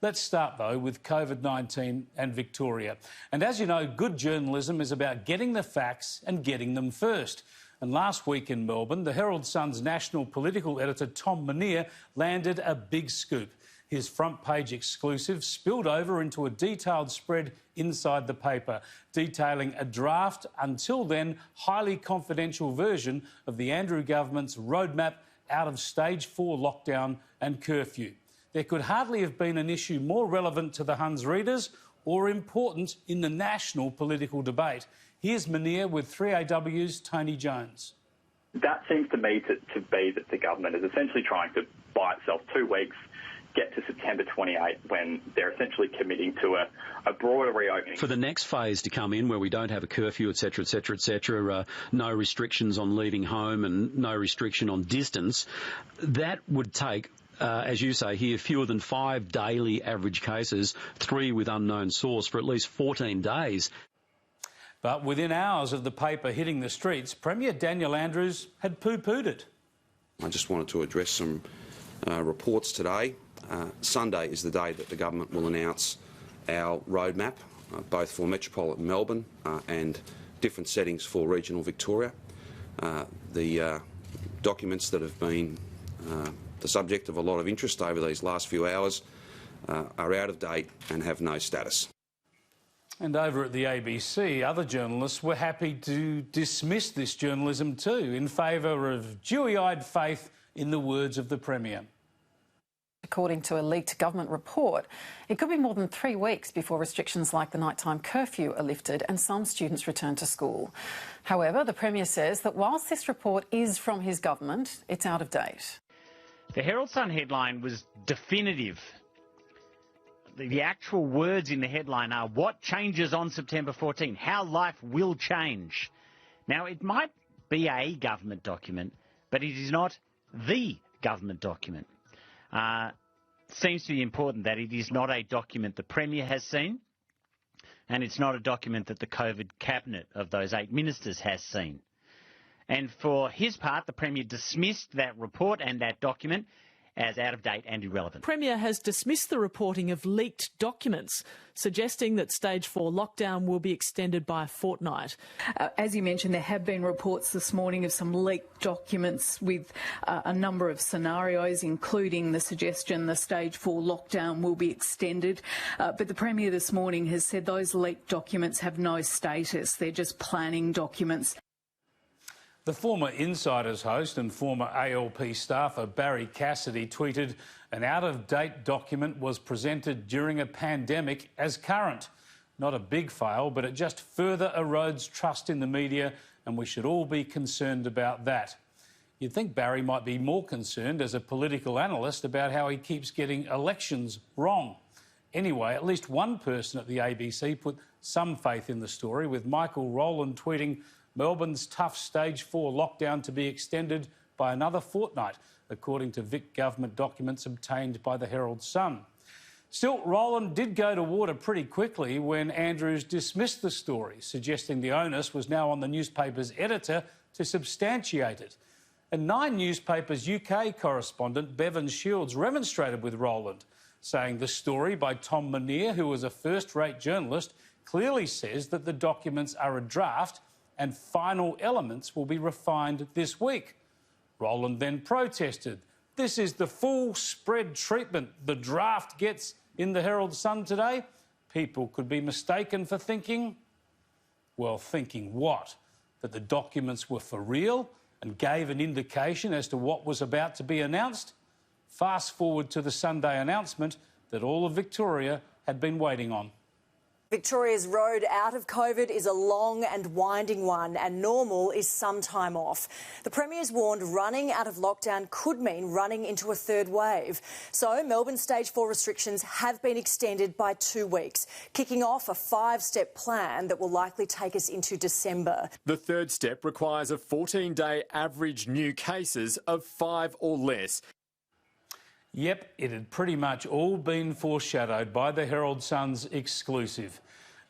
Let's start, though, with COVID-19 and Victoria. And as you know, good journalism is about getting the facts and getting them first. And last week in Melbourne, the Herald Sun's national political editor, Tom Minear, landed a big scoop. His front-page exclusive spilled over into a detailed spread inside the paper, detailing a draft, until then highly confidential version of the Andrew government's roadmap out of stage 4 lockdown and curfew. There could hardly have been an issue more relevant to the Huns readers or important in the national political debate. Here's Minear with 3AW's Tony Jones. That seems to me to be that the government is essentially trying to buy itself 2 weeks, get to September 28, when they're essentially committing to a broader reopening. For the next phase to come in, where we don't have a curfew, etc., no restrictions on leaving home and no restriction on distance, that would take, as you say here, fewer than 5 daily average cases, 3 with unknown source, for at least 14 days. But within hours of the paper hitting the streets, Premier Daniel Andrews had poo-pooed it. I just wanted to address some reports today. Sunday is the day that the government will announce our roadmap, both for metropolitan Melbourne and different settings for regional Victoria. The documents that have been the subject of a lot of interest over these last few hours are out of date and have no status. And over at the ABC, other journalists were happy to dismiss this journalism too, in favour of dewy-eyed faith in the words of the Premier. According to a leaked government report, it could be more than 3 weeks before restrictions like the nighttime curfew are lifted and some students return to school. However, the Premier says that whilst this report is from his government, it's out of date. The Herald Sun headline was definitive. The actual words in the headline are, what changes on September 14? How life will change. Now, it might be a government document, but it is not the government document. Seems to be important that it is not a document the Premier has seen, and it's not a document that the COVID cabinet of those 8 ministers has seen. And for his part, the Premier dismissed that report and that document as out of date and irrelevant. The Premier has dismissed the reporting of leaked documents, suggesting that stage 4 lockdown will be extended by a fortnight. As you mentioned, there have been reports this morning of some leaked documents with a number of scenarios, including the suggestion the stage 4 lockdown will be extended. But the Premier this morning has said those leaked documents have no status. They're just planning documents. The former Insiders host and former ALP staffer Barry Cassidy tweeted, an out-of-date document was presented during a pandemic as current. Not a big fail, but it just further erodes trust in the media, and we should all be concerned about that. You'd think Barry might be more concerned as a political analyst about how he keeps getting elections wrong. Anyway, at least one person at the ABC put some faith in the story, with Michael Rowland tweeting, Melbourne's tough stage 4 lockdown to be extended by another fortnight, according to Vic government documents obtained by the Herald Sun. Still, Rowland did go to water pretty quickly when Andrews dismissed the story, suggesting the onus was now on the newspaper's editor to substantiate it. And Nine Newspapers UK correspondent Bevan Shields remonstrated with Rowland, saying the story by Tom Minear, who was a first-rate journalist, clearly says that the documents are a draft and final elements will be refined this week. Rowland then protested. This is the full spread treatment the draft gets in the Herald Sun today. People could be mistaken for thinking, well, thinking what? That the documents were for real and gave an indication as to what was about to be announced? Fast forward to the Sunday announcement that all of Victoria had been waiting on. Victoria's road out of COVID is a long and winding one, and normal is some time off. The Premier's warned running out of lockdown could mean running into a third wave. So Melbourne stage 4 restrictions have been extended by 2 weeks, kicking off a 5-step plan that will likely take us into December. The third step requires a 14-day average new cases of 5 or less. Yep, it had pretty much all been foreshadowed by the Herald Sun's exclusive.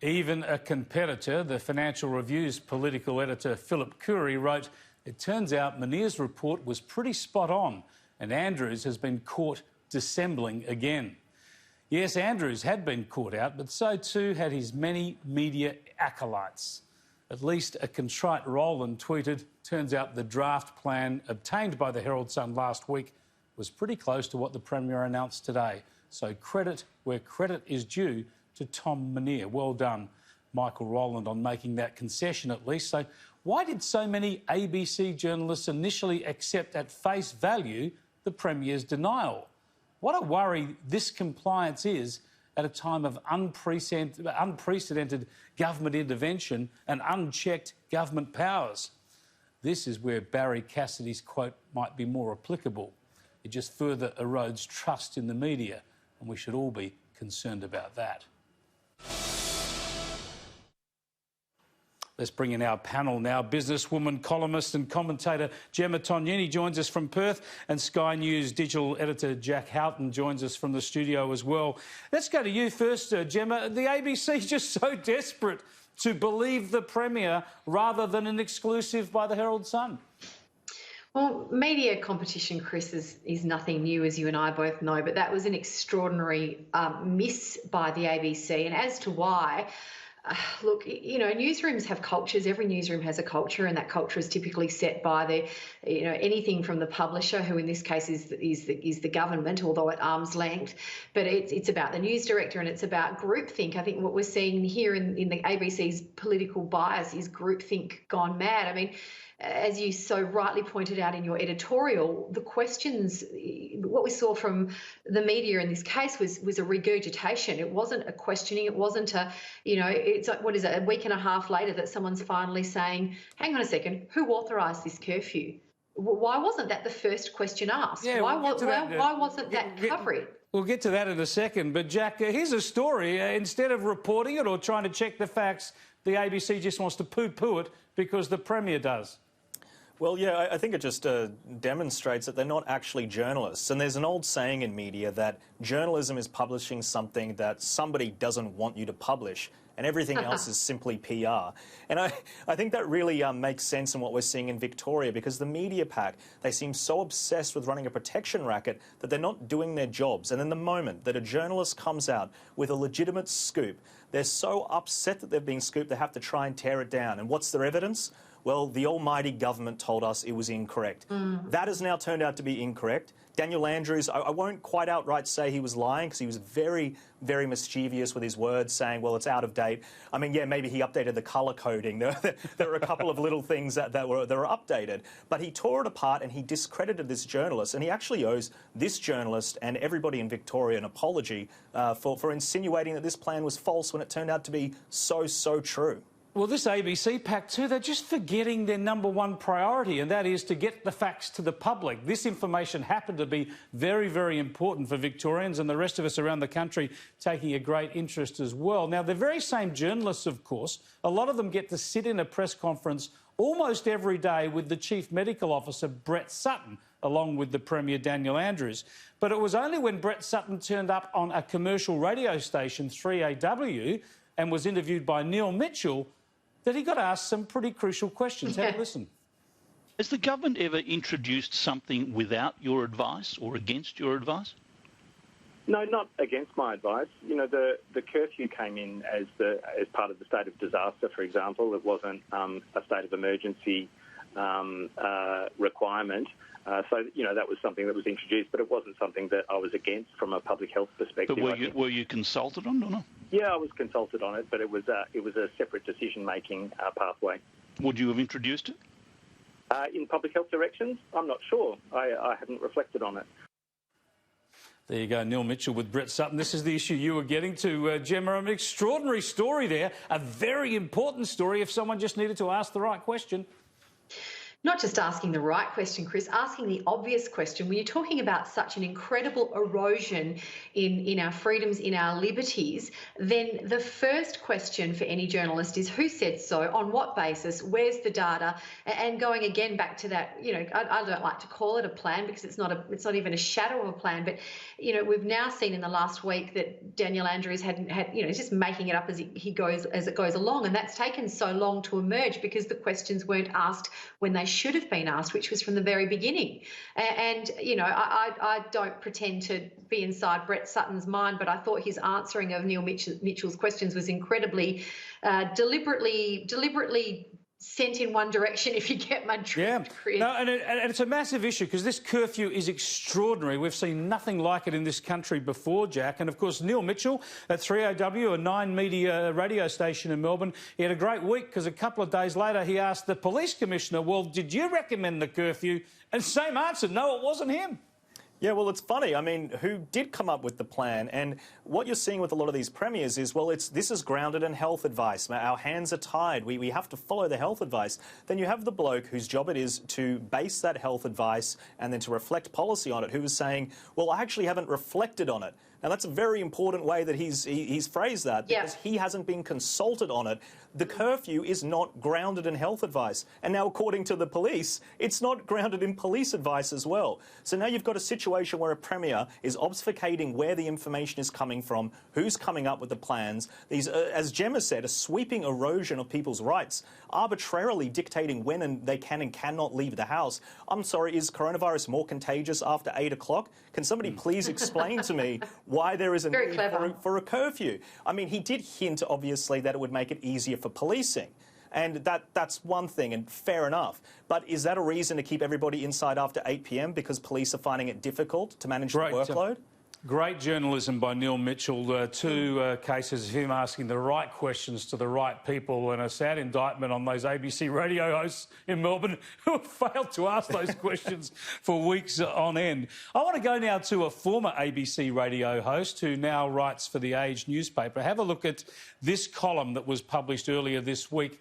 Even a competitor, the Financial Review's political editor Philip Curry, wrote, it turns out Minear's report was pretty spot on and Andrews has been caught dissembling again. Yes, Andrews had been caught out, but so too had his many media acolytes. At least a contrite Rowland tweeted, turns out the draft plan obtained by the Herald Sun last week was pretty close to what the Premier announced today. So credit where credit is due to Tom Muneer. Well done, Michael Rowland, on making that concession at least. So why did so many ABC journalists initially accept at face value the Premier's denial? What a worry this compliance is at a time of unprecedented government intervention and unchecked government powers. This is where Barry Cassidy's quote might be more applicable. It just further erodes trust in the media, and we should all be concerned about that. Let's bring in our panel now. Businesswoman, columnist and commentator Gemma Tognini joins us from Perth, and Sky News digital editor Jack Houghton joins us from the studio as well. Let's go to you first, Gemma. The ABC is just so desperate to believe the Premier rather than an exclusive by the Herald Sun. Well, media competition, Chris, is nothing new, as you and I both know, but that was an extraordinary miss by the ABC. And as to why, look, you know, newsrooms have cultures. Every newsroom has a culture, and that culture is typically set by the, you know, anything from the publisher, who in this case is the government, although at arm's length. But it's about the news director, and it's about groupthink. I think what we're seeing here in the ABC's political bias is groupthink gone mad. I mean, as you so rightly pointed out in your editorial, the questions, what we saw from the media in this case was a regurgitation. It wasn't a questioning. It wasn't a, you know, it's like, what is it, a week and a half later that someone's finally saying, hang on a second, who authorised this curfew? Why wasn't that the first question asked? Yeah, why wasn't that covered? We'll get to that in a second. But, Jack, here's a story. Instead of reporting it or trying to check the facts, the ABC just wants to poo-poo it because the Premier does. Well, yeah, I think it just demonstrates that they're not actually journalists. And there's an old saying in media that journalism is publishing something that somebody doesn't want you to publish, and everything else is simply PR. And I think that really makes sense in what we're seeing in Victoria, because the media pack, they seem so obsessed with running a protection racket that they're not doing their jobs. And in the moment that a journalist comes out with a legitimate scoop, they're so upset that they're being scooped, they have to try and tear it down. And what's their evidence? Well, the almighty government told us it was incorrect. That has now turned out to be incorrect. Daniel Andrews, I won't quite outright say he was lying, because he was very, very mischievous with his words, saying, well, it's out of date. I mean, yeah, maybe he updated the colour coding. There were a couple of little things that were updated. But he tore it apart and he discredited this journalist. And he actually owes this journalist and everybody in Victoria an apology for insinuating that this plan was false when it turned out to be so true. Well, this ABC pack too, they're just forgetting their number one priority, and that is to get the facts to the public. This information happened to be very, very important for Victorians and the rest of us around the country taking a great interest as well. Now, the very same journalists, of course, a lot of them get to sit in a press conference almost every day with the Chief Medical Officer, Brett Sutton, along with the Premier, Daniel Andrews. But it was only when Brett Sutton turned up on a commercial radio station, 3AW, and was interviewed by Neil Mitchell, that he got asked some pretty crucial questions. Have a listen. Has the government ever introduced something without your advice or against your advice? No, not against my advice. You know, the curfew came in as part of the state of disaster, for example. It wasn't a state of emergency requirement. So, you know, that was something that was introduced, but it wasn't something that I was against from a public health perspective. But were you consulted on it or not? Yeah, I was consulted on it, but it was a separate decision-making pathway. Would you have introduced it? In public health directions? I'm not sure. I haven't reflected on it. There you go, Neil Mitchell with Brett Sutton. This is the issue you were getting to, Gemma. An extraordinary story there, a very important story if someone just needed to ask the right question. Not just asking the right question, Chris, asking the obvious question. When you're talking about such an incredible erosion in our freedoms, in our liberties, then the first question for any journalist is who said so, on what basis, where's the data, and going again back to that, you know, I don't like to call it a plan because it's not even a shadow of a plan, but, you know, we've now seen in the last week that Daniel Andrews had you know, just making it up as it goes along, and that's taken so long to emerge because the questions weren't asked when they should have been asked, which was from the very beginning. And you know, I don't pretend to be inside Brett Sutton's mind, but I thought his answering of Neil Mitchell's questions was incredibly deliberately sent in one direction, if you get my drift, Chris. No, and it's a massive issue because this curfew is extraordinary. We've seen nothing like it in this country before, Jack. And, of course, Neil Mitchell at 3AW, a Nine Media radio station in Melbourne, he had a great week because a couple of days later he asked the police commissioner, well, did you recommend the curfew? And same answer, no, it wasn't him. Yeah, well, it's funny. I mean, who did come up with the plan? And what you're seeing with a lot of these premiers is, well, this is grounded in health advice. Our hands are tied. We have to follow the health advice. Then you have the bloke whose job it is to base that health advice and then to reflect policy on it, who is saying, well, I actually haven't reflected on it. Now, that's a very important way that he's phrased that, because he hasn't been consulted on it. The curfew is not grounded in health advice. And now, according to the police, it's not grounded in police advice as well. So now you've got a situation where a premier is obfuscating where the information is coming from, who's coming up with the plans. These, as Gemma said, a sweeping erosion of people's rights, arbitrarily dictating when they can and cannot leave the house. I'm sorry, is coronavirus more contagious after 8 o'clock? Can somebody please explain to me why there is a need for a curfew? I mean, he did hint, obviously, that it would make it easier for policing. And that's one thing, and fair enough. But is that a reason to keep everybody inside after 8 p.m. because police are finding it difficult to manage the workload? Great journalism by Neil Mitchell. Two cases of him asking the right questions to the right people, and a sad indictment on those ABC radio hosts in Melbourne who have failed to ask those questions for weeks on end. I want to go now to a former ABC radio host who now writes for The Age newspaper. Have a look at this column that was published earlier this week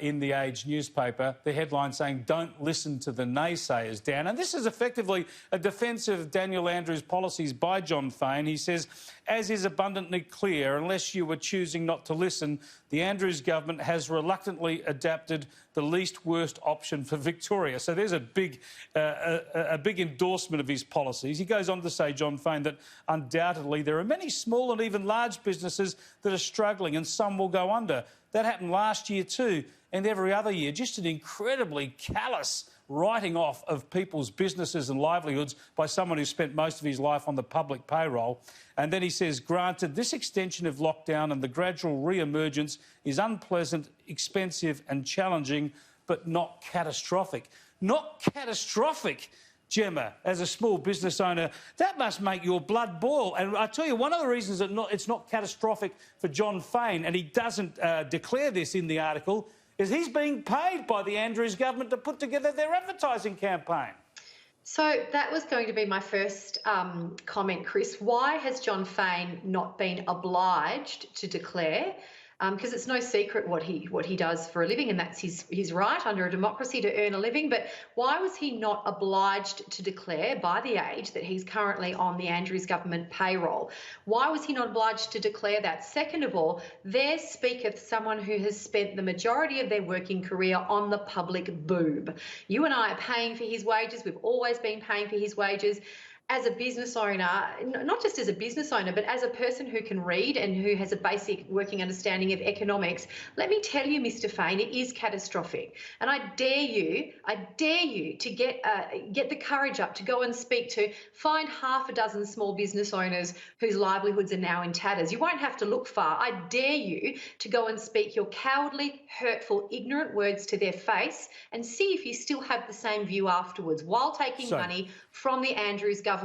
in The Age newspaper, the headline saying, "Don't listen to the naysayers, Dan." And this is effectively a defence of Daniel Andrews' policies by John Faine. He says, as is abundantly clear, unless you were choosing not to listen, the Andrews government has reluctantly adapted the least worst option for Victoria. So there's a big endorsement of his policies. He goes on to say, John Faine, that undoubtedly there are many small and even large businesses that are struggling and some will go under. That happened last year too, and every other year. Just an incredibly callous writing off of people's businesses and livelihoods by someone who spent most of his life on the public payroll. And then he says, granted, this extension of lockdown and the gradual re-emergence is unpleasant, expensive and challenging, but not catastrophic. Not catastrophic, Gemma, as a small business owner. That must make your blood boil. And I tell you, one of the reasons that it's not catastrophic for John Faine, and he doesn't declare this in the article, is he's being paid by the Andrews government to put together their advertising campaign. So that was going to be my first comment, Chris. Why has John Faine not been obliged to declare? Because it's no secret what he does for a living, and that's his right under a democracy to earn a living. But why was he not obliged to declare by The Age that he's currently on the Andrews government payroll? Why was he not obliged to declare that? Second of all, there speaketh someone who has spent the majority of their working career on the public boob. You and I are paying for his wages. We've always been paying for his wages. As a business owner, not just as a business owner, but as a person who can read and who has a basic working understanding of economics, let me tell you, Mr. Faine, it is catastrophic. And I dare you to get the courage up to go and find half a dozen small business owners whose livelihoods are now in tatters. You won't have to look far. I dare you to go and speak your cowardly, hurtful, ignorant words to their face and see if you still have the same view afterwards while taking money from the Andrews government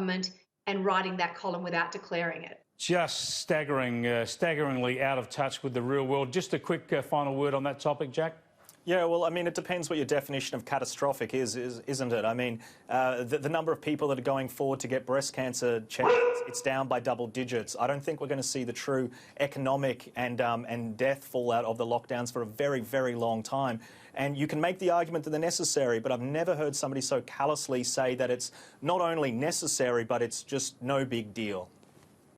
and writing that column without declaring it. Just staggeringly out of touch with the real world. Just a quick final word on that topic, Jack. Yeah, well, I mean, it depends what your definition of catastrophic is, isn't it? I mean, the number of people that are going forward to get breast cancer checked, it's down by double digits. I don't think we're going to see the true economic and death fallout of the lockdowns for a very, very long time. And you can make the argument that they're necessary, but I've never heard somebody so callously say that it's not only necessary, but it's just no big deal.